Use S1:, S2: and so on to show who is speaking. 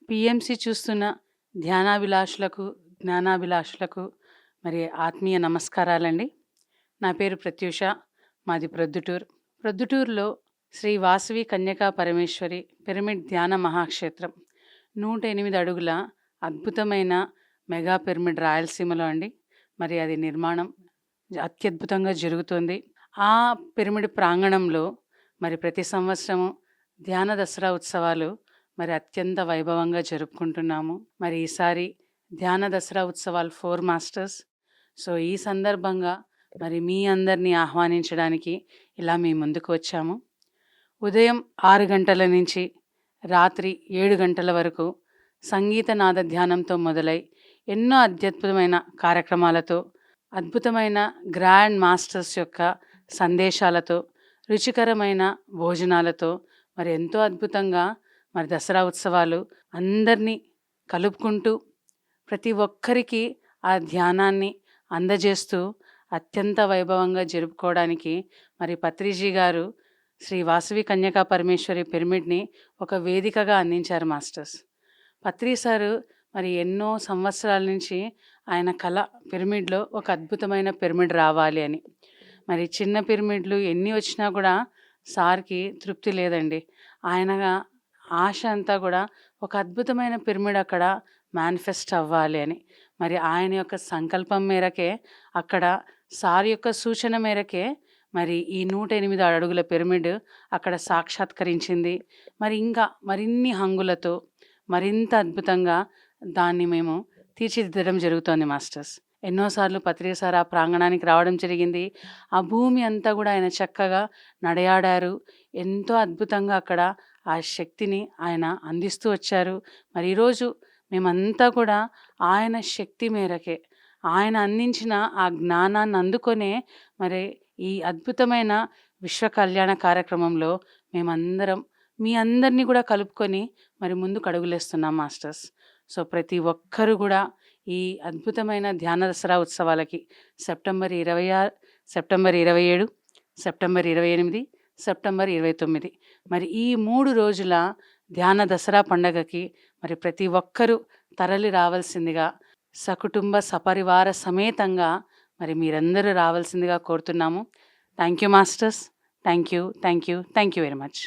S1: PMC చూస్తున్న ధ్యానాభిలాషులకు, జ్ఞానాభిలాషులకు మరి ఆత్మీయ నమస్కారాలండి. నా పేరు ప్రత్యూష. మాది ప్రొద్దుటూరు. ప్రొద్దుటూరులో శ్రీ వాసవి కన్యకా పరమేశ్వరి పిరమిడ్ ధ్యాన మహాక్షేత్రం 108 అడుగుల అద్భుతమైన మెగా పిరమిడ్ రాయలసీమలో అండి. మరి అది నిర్మాణం అత్యద్భుతంగా జరుగుతుంది. ఆ పిరమిడ్ ప్రాంగణంలో మరి ప్రతి సంవత్సరము ధ్యాన దసరా ఉత్సవాలు మరి అత్యంత వైభవంగా జరుపుకుంటున్నాము. మరి ఈసారి ధ్యాన దసరా ఉత్సవాలు 4 మాస్టర్స్. సో ఈ సందర్భంగా మరి మీ అందరినీ ఆహ్వానించడానికి ఇలా మీ ముందుకు వచ్చాము. ఉదయం 6 గంటల నుంచి రాత్రి 7 గంటల వరకు సంగీత నాద ధ్యానంతో మొదలై ఎన్నో అత్యద్భుతమైన కార్యక్రమాలతో, అద్భుతమైన గ్రాండ్ మాస్టర్స్ యొక్క సందేశాలతో, రుచికరమైన భోజనాలతో మరి ఎంతో అద్భుతంగా మరి దసరా ఉత్సవాలు అందరినీ కలుపుకుంటూ ప్రతి ఒక్కరికి ఆ ధ్యానాన్ని అందజేస్తూ అత్యంత వైభవంగా జరుపుకోవడానికి మరి పత్రిజీ గారు శ్రీ వాసవి కన్యకా పరమేశ్వరి పిరమిడ్ని ఒక వేదికగా అందించారు మాస్టర్స్. పత్రి సారు మరి ఎన్నో సంవత్సరాల నుంచి ఆయన కళ పిరమిడ్లో ఒక అద్భుతమైన పిరమిడ్ రావాలి అని. మరి చిన్న పిరమిడ్లు ఎన్ని వచ్చినా కూడా సార్కి తృప్తి లేదండి. ఆయన ఆశ అంతా కూడా ఒక అద్భుతమైన పిరమిడ్ అక్కడ మేనిఫెస్ట్ అవ్వాలి అని. మరి ఆయన యొక్క సంకల్పం మేరకే, అక్కడ సార్ యొక్క సూచన మేరకే మరి ఈ 108 అడుగుల పిరమిడ్ అక్కడ సాక్షాత్కరించింది. మరి ఇంకా మరిన్ని హంగులతో మరింత అద్భుతంగా దాన్ని మేము తీర్చిదిద్దడం జరుగుతోంది మాస్టర్స్. ఎన్నోసార్లు పత్రి సార్ ఆ ప్రాంగణానికి రావడం జరిగింది. ఆ భూమి అంతా కూడా ఆయన చక్కగా నడయాడారు. ఎంతో అద్భుతంగా అక్కడ ఆ శక్తిని ఆయన అందిస్తూ వచ్చారు. మరి ఈరోజు మేమంతా కూడా ఆయన శక్తి మేరకే, ఆయన అందించిన ఆ జ్ఞానాన్ని అందుకొనే మరి ఈ అద్భుతమైన విశ్వ కళ్యాణ కార్యక్రమంలో మేమందరం మీ అందరినీ కూడా కలుపుకొని మరి ముందుకు అడుగులేస్తున్నాం మాస్టర్స్. సో ప్రతి ఒక్కరు కూడా ఈ అద్భుతమైన ధ్యాన దసరా ఉత్సవాలకి సెప్టెంబర్ 26, సెప్టెంబర్ 27, సెప్టెంబర్ 28, సెప్టెంబర్ 29 మరి ఈ 3 రోజుల ధ్యాన దసరా పండగకి మరి ప్రతి ఒక్కరూ తరలి రావాల్సిందిగా, సకుటుంబ సపరివార సమేతంగా మరి మీరందరూ రావాల్సిందిగా కోరుతున్నాము. Thank you masters. Thank you very much.